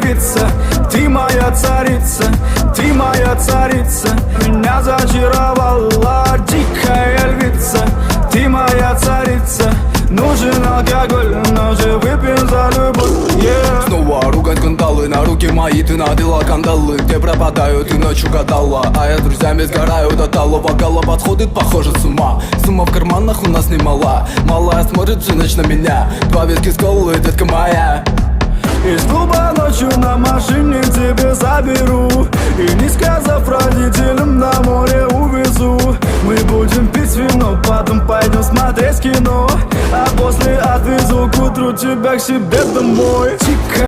львица, ты моя царица, ты моя царица. Меня зачаровала дикая львица, ты моя царица. Нужен алкоголь, но же выпьем за любовь, yeah. Снова ругать кандалы, на руки мои ты надела кандалы. Где пропадаю, ты ночью гадала, а я с друзьями сгораю до талого. Голова сходит, похоже, с ума. Сумма в карманах у нас немала. Малая смотрит всю ночь на меня. 2 виски с колой, детка моя. Из клуба ночью на машине к тебе заберу, и не сказав родителям, на море увезу. Мы будем пить вино, потом пойдем смотреть кино, а после отвезу к утру тебя к себе домой. Тихо,